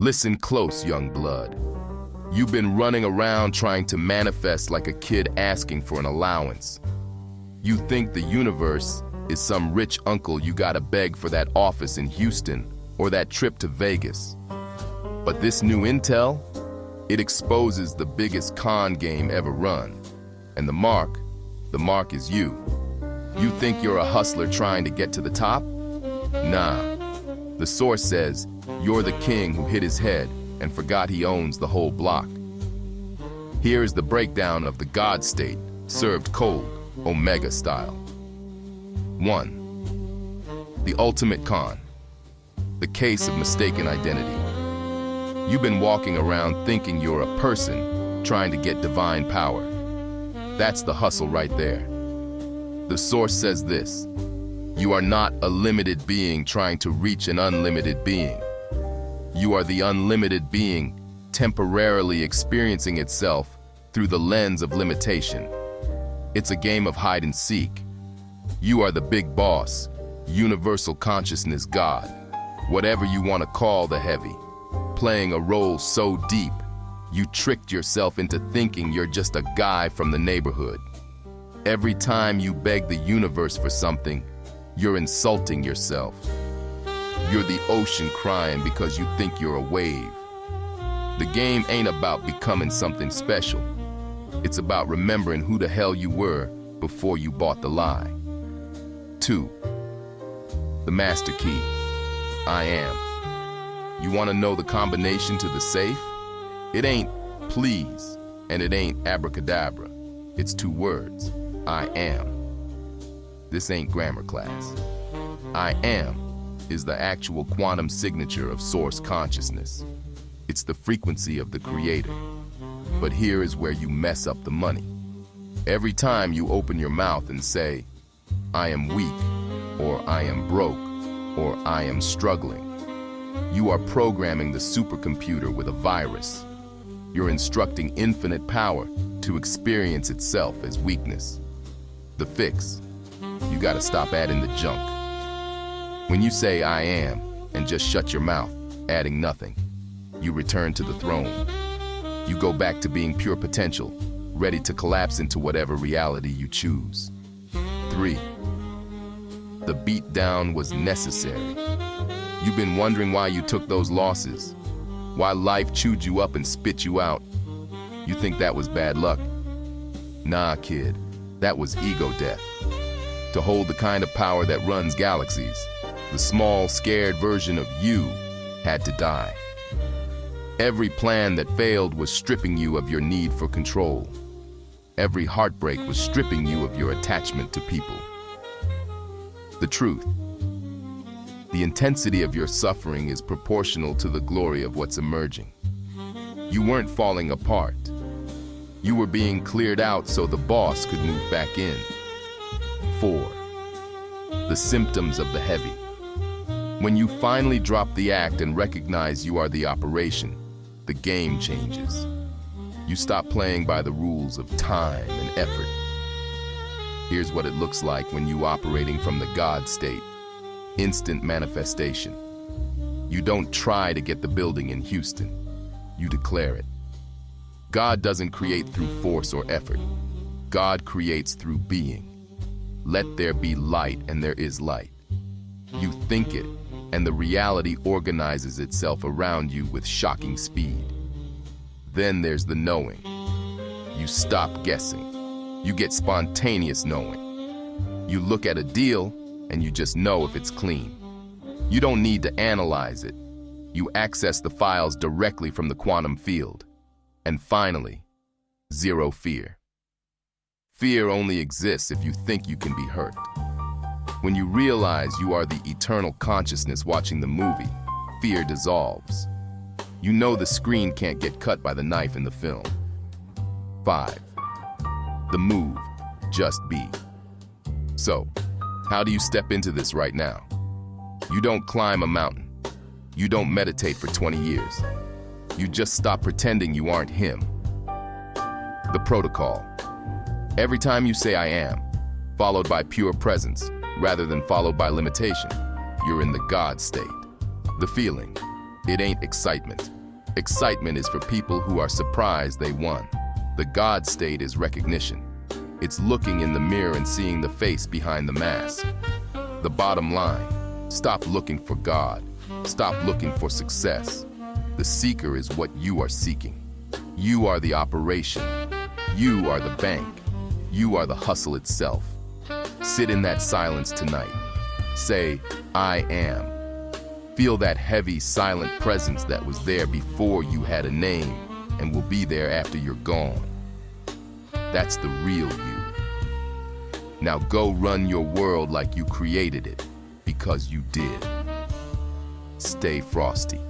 Listen close, young blood. You've been running around trying to manifest like a kid asking for an allowance. You think the universe is some rich uncle you gotta beg for that office in Houston or that trip to Vegas. But this new intel, it exposes the biggest con game ever run. And the mark is you. You think you're a hustler trying to get to the top? Nah. The source says you're the king who hit his head and forgot he owns the whole block. Here's the breakdown of the God state, served cold, Omega style. 1. The ultimate con. The case of mistaken identity. You've been walking around thinking you're a person trying to get divine power. That's the hustle right there. The source says this: you are not a limited being trying to reach an unlimited being. You are the unlimited being temporarily experiencing itself through the lens of limitation. It's a game of hide and seek. You are the big boss, universal consciousness God, whatever you want to call the heavy, playing a role so deep, you tricked yourself into thinking you're just a guy from the neighborhood. Every time you beg the universe for something, you're insulting yourself. You're the ocean crying because you think you're a wave. The game ain't about becoming something special. It's about remembering who the hell you were before you bought the lie. 2. The master key. I am. You want to know the combination to the safe? It ain't please, and it ain't abracadabra. It's 2 words. I am. This ain't grammar class. I am is the actual quantum signature of source consciousness. It's the frequency of the creator. But here is where you mess up the money. Every time you open your mouth and say, I am weak, or I am broke, or I am struggling, you are programming the supercomputer with a virus. You're instructing infinite power to experience itself as weakness. The fix: you gotta stop adding the junk. When you say I am and just shut your mouth, adding nothing, you return to the throne. You go back to being pure potential, ready to collapse into whatever reality you choose. 3. The beatdown was necessary. You've been wondering why you took those losses, why life chewed you up and spit you out. You think that was bad luck? Nah, kid, that was ego death. To hold the kind of power that runs galaxies, the small, scared version of you had to die. Every plan that failed was stripping you of your need for control. Every heartbreak was stripping you of your attachment to people. The truth: the intensity of your suffering is proportional to the glory of what's emerging. You weren't falling apart. You were being cleared out so the boss could move back in. 4. The symptoms of the heavy. When you finally drop the act and recognize you are the operation, the game changes. You stop playing by the rules of time and effort. Here's what it looks like when you operating from the God state. Instant manifestation. You don't try to get the building in Houston. You declare it. God doesn't create through force or effort. God creates through being. Let there be light, and there is light. You think it, and the reality organizes itself around you with shocking speed. Then there's the knowing. You stop guessing. You get spontaneous knowing. You look at a deal, and you just know if it's clean. You don't need to analyze it. You access the files directly from the quantum field. And finally, zero fear. Fear only exists if you think you can be hurt. When you realize you are the eternal consciousness watching the movie, fear dissolves. You know the screen can't get cut by the knife in the film. 5. The move: just be. So, how do you step into this right now? You don't climb a mountain. You don't meditate for 20 years. You just stop pretending you aren't him. The protocol: every time you say I am, followed by pure presence, rather than followed by limitation, you're in the God state. The feeling: It ain't excitement. Excitement is for people who are surprised they won. The God state is recognition. It's looking in the mirror and seeing the face behind the mask. The bottom line, stop looking for God. Stop looking for success. The seeker is what you are seeking. You are the operation. You are the bank. You are the hustle itself. Sit in that silence tonight. Say, I am. Feel that heavy, silent presence that was there before you had a name and will be there after you're gone. That's the real you. Now go run your world like you created it, because you did. Stay frosty.